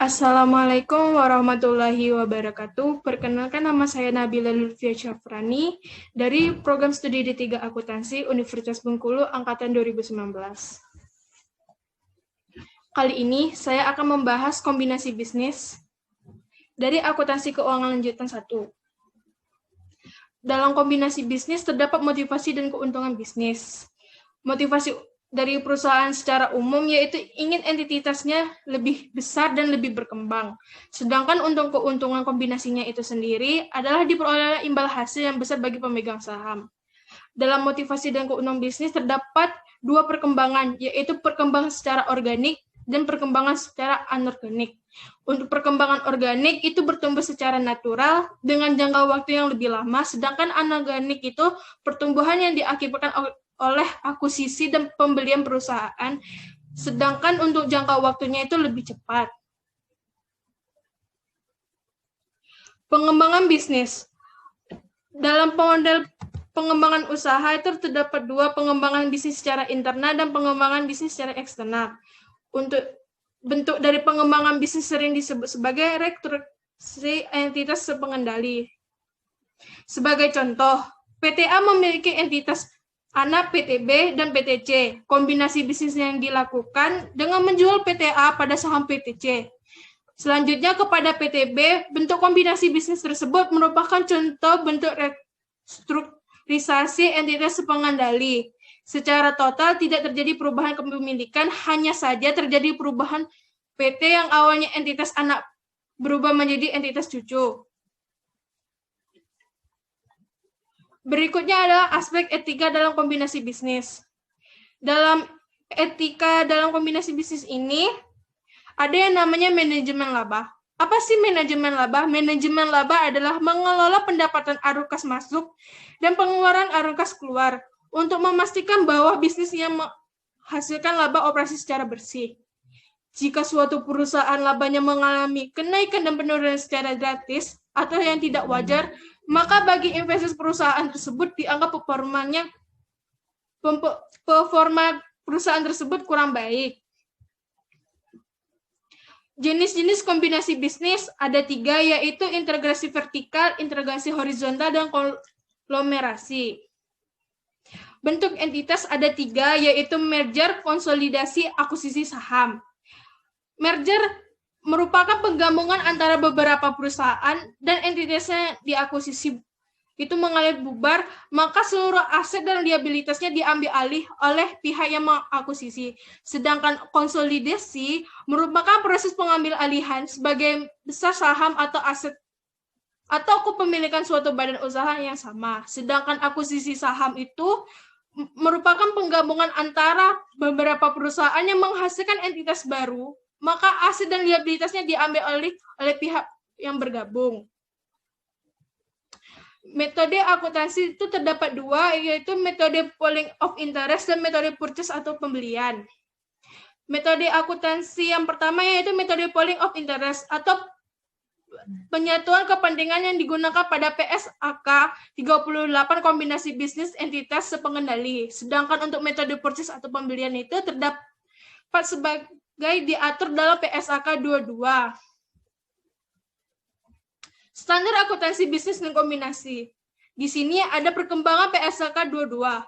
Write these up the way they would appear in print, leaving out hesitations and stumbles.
Assalamualaikum warahmatullahi wabarakatuh. Perkenalkan, nama saya Nabila Lutfia Syafrani dari Program Studi D3 Akuntansi Universitas Bengkulu Angkatan 2019. Kali ini saya akan membahas kombinasi bisnis dari akuntansi keuangan lanjutan 1. Dalam kombinasi bisnis terdapat motivasi dan keuntungan bisnis. Motivasi dari perusahaan secara umum yaitu ingin entitasnya lebih besar dan lebih berkembang. Sedangkan untuk keuntungan kombinasinya itu sendiri adalah diperoleh imbal hasil yang besar bagi pemegang saham. Dalam motivasi dan keuntungan bisnis terdapat dua perkembangan, yaitu perkembangan secara organik dan perkembangan secara anorganik. Untuk perkembangan organik itu bertumbuh secara natural dengan jangka waktu yang lebih lama, sedangkan anorganik itu pertumbuhan yang diakibatkan oleh akuisisi dan pembelian perusahaan, sedangkan untuk jangka waktunya itu lebih cepat. Pengembangan bisnis. Dalam model pengembangan usaha itu terdapat dua, pengembangan bisnis secara internal dan pengembangan bisnis secara eksternal. Untuk bentuk dari pengembangan bisnis sering disebut sebagai restrukturasi entitas pengendali. Sebagai contoh, PTA memiliki entitas anak PTB dan PTC. Kombinasi bisnis yang dilakukan dengan menjual PTA pada saham PTC. Selanjutnya kepada PTB, bentuk kombinasi bisnis tersebut merupakan contoh bentuk restrukturisasi entitas pengendali. Secara total tidak terjadi perubahan kepemilikan, hanya saja terjadi perubahan PT yang awalnya entitas anak berubah menjadi entitas cucu. Berikutnya adalah aspek etika dalam kombinasi bisnis. Dalam etika dalam kombinasi bisnis ini, ada yang namanya manajemen laba. Apa sih manajemen laba? Manajemen laba adalah mengelola pendapatan arus masuk dan pengeluaran arus keluar untuk memastikan bahwa bisnisnya menghasilkan laba operasi secara bersih. Jika suatu perusahaan labanya mengalami kenaikan dan penurunan secara gratis atau yang tidak wajar, maka bagi investor perusahaan tersebut dianggap performa perusahaan tersebut kurang baik. Jenis-jenis kombinasi bisnis ada 3, yaitu integrasi vertikal, integrasi horizontal, dan konglomerasi. Bentuk entitas ada 3, yaitu merger, konsolidasi, akuisisi saham. Merger merupakan penggabungan antara beberapa perusahaan dan entitasnya diakuisisi itu mengalir bubar, maka seluruh aset dan liabilitasnya diambil alih oleh pihak yang mengakuisisi. Sedangkan konsolidasi merupakan proses pengambil alihan sebagai besar saham atau aset atau kepemilikan suatu badan usaha yang sama. Sedangkan akuisisi saham itu merupakan penggabungan antara beberapa perusahaan yang menghasilkan entitas baru, maka aset dan liabilitasnya diambil alih oleh pihak yang bergabung. Metode akuntansi itu terdapat 2, yaitu metode pooling of interest dan metode purchase atau pembelian. Metode akuntansi yang pertama yaitu metode pooling of interest atau penyatuan kepentingan yang digunakan pada PSAK 38 kombinasi bisnis entitas sepengendali. Sedangkan untuk metode purchase atau pembelian itu terdapat sebagai diatur dalam PSAK 22. Standar akuntansi bisnis dan kombinasi. Di sini ada perkembangan PSAK 22,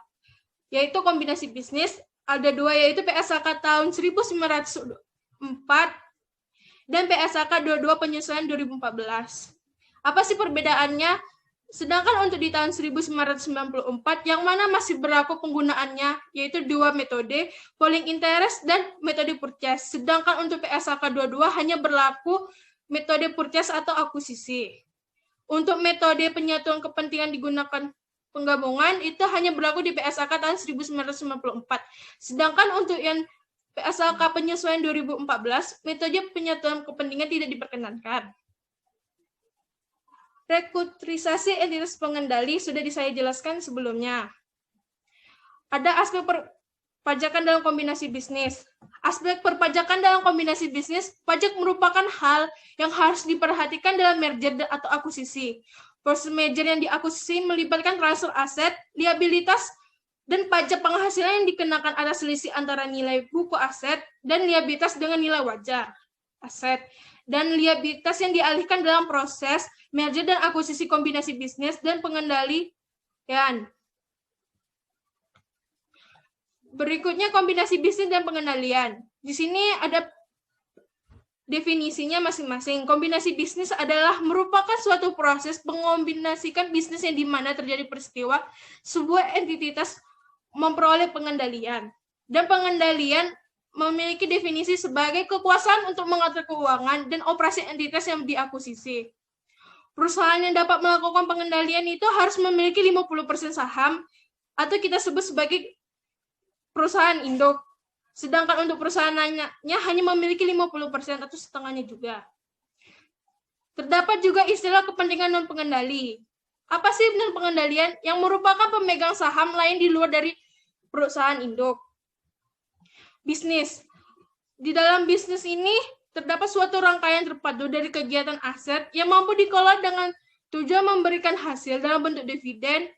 yaitu kombinasi bisnis. Ada 2, yaitu PSAK tahun 1904 dan PSAK 22 penyesuaian 2014. Apa sih perbedaannya? Sedangkan untuk di tahun 1994, yang mana masih berlaku penggunaannya, yaitu 2 metode, pooling interest dan metode purchase. Sedangkan untuk PSAK 22 hanya berlaku metode purchase atau akuisisi. Untuk metode penyatuan kepentingan digunakan penggabungan, itu hanya berlaku di PSAK tahun 1994. Sedangkan untuk yang PSAK penyesuaian 2014, metode penyatuan kepentingan tidak diperkenankan. Restrukturisasi entitas pengendali sudah saya jelaskan sebelumnya. Ada aspek perpajakan dalam kombinasi bisnis. Aspek perpajakan dalam kombinasi bisnis, pajak merupakan hal yang harus diperhatikan dalam merger atau akuisisi. Proses merger yang diakuisisi melibatkan transfer aset, liabilitas, dan pajak penghasilan yang dikenakan atas selisih antara nilai buku aset dan liabilitas dengan nilai wajar aset. dan liabilitas yang dialihkan dalam proses merger dan akuisisi kombinasi bisnis dan pengendalian. Berikutnya kombinasi bisnis dan pengendalian. Di sini ada definisinya masing-masing. Kombinasi bisnis adalah merupakan suatu proses mengombinasikan bisnis yang di mana terjadi peristiwa sebuah entitas memperoleh pengendalian. Dan pengendalian memiliki definisi sebagai kekuasaan untuk mengatur keuangan dan operasi entitas yang diakuisisi. Perusahaan yang dapat melakukan pengendalian itu harus memiliki 50% saham atau kita sebut sebagai perusahaan induk. Sedangkan untuk perusahaan lainnya hanya memiliki 50% atau setengahnya juga. Terdapat juga istilah kepentingan non-pengendali. Apa sih non-pengendalian? Yang merupakan pemegang saham lain di luar dari perusahaan induk. Bisnis. Di dalam bisnis ini terdapat suatu rangkaian terpadu dari kegiatan aset yang mampu dikelola dengan tujuan memberikan hasil dalam bentuk dividen,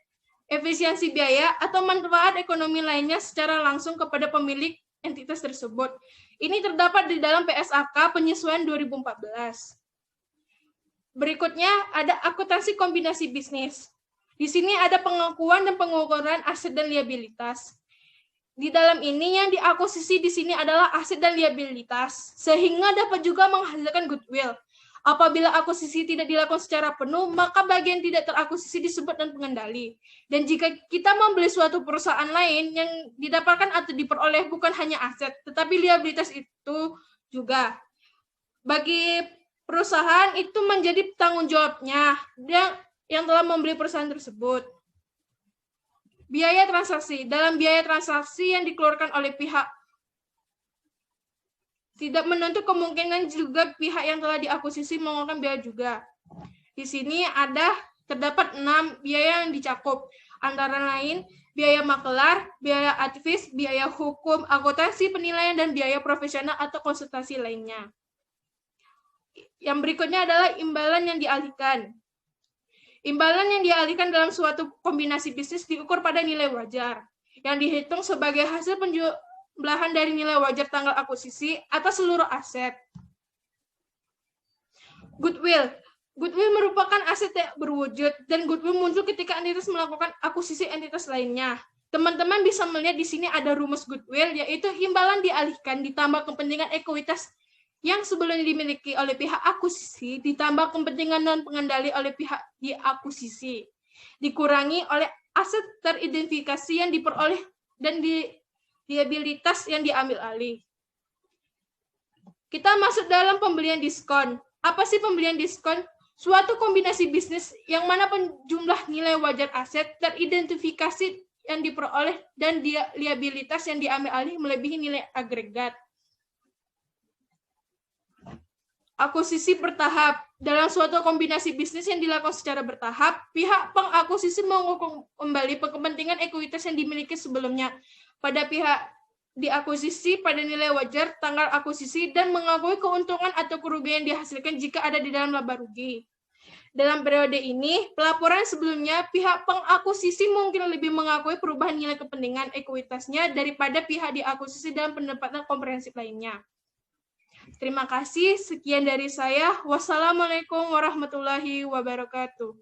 efisiensi biaya, atau manfaat ekonomi lainnya secara langsung kepada pemilik entitas tersebut. Ini terdapat di dalam PSAK penyesuaian 2014. Berikutnya ada akuntansi kombinasi bisnis. Di sini ada pengakuan dan pengukuran aset dan liabilitas. Di dalam ini yang diakuisisi di sini adalah aset dan liabilitas, sehingga dapat juga menghasilkan goodwill. Apabila akuisisi tidak dilakukan secara penuh, maka bagian tidak terakuisisi disebut non pengendali. Dan jika kita membeli suatu perusahaan lain yang didapatkan atau diperoleh bukan hanya aset, tetapi liabilitas itu juga. Bagi perusahaan itu menjadi tanggung jawabnya yang telah membeli perusahaan tersebut. Biaya transaksi. Dalam biaya transaksi yang dikeluarkan oleh pihak tidak menuntut kemungkinan juga pihak yang telah diakuisisi mengeluarkan biaya juga. Di sini terdapat 6 biaya yang dicakup, antara lain biaya makelar, biaya advis, biaya hukum, akuntansi, penilaian, dan biaya profesional atau konsultasi lainnya. Yang berikutnya adalah imbalan yang dialihkan. Imbalan yang dialihkan dalam suatu kombinasi bisnis diukur pada nilai wajar, yang dihitung sebagai hasil penjumlahan dari nilai wajar tanggal akuisisi atas seluruh aset. Goodwill. Goodwill merupakan aset yang berwujud, dan goodwill muncul ketika entitas melakukan akuisisi entitas lainnya. Teman-teman bisa melihat di sini ada rumus goodwill, yaitu imbalan dialihkan ditambah kepentingan ekuitas yang sebelumnya dimiliki oleh pihak akuisisi ditambah kepentingan non-pengendali oleh pihak diakuisisi, dikurangi oleh aset teridentifikasi yang diperoleh dan liabilitas yang diambil alih. Kita masuk dalam pembelian diskon. Apa sih pembelian diskon? Suatu kombinasi bisnis yang mana jumlah nilai wajar aset teridentifikasi yang diperoleh dan liabilitas yang diambil alih melebihi nilai agregat. Akuisisi bertahap. Dalam suatu kombinasi bisnis yang dilakukan secara bertahap, pihak pengakuisisi mengukur kembali kepentingan ekuitas yang dimiliki sebelumnya pada pihak diakuisisi pada nilai wajar tanggal akuisisi dan mengakui keuntungan atau kerugian yang dihasilkan jika ada di dalam laba rugi. Dalam periode ini, pelaporan sebelumnya pihak pengakuisisi mungkin lebih mengakui perubahan nilai kepentingan ekuitasnya daripada pihak diakuisisi dalam pendapatan komprehensif lainnya. Terima kasih, sekian dari saya. Wassalamualaikum warahmatullahi wabarakatuh.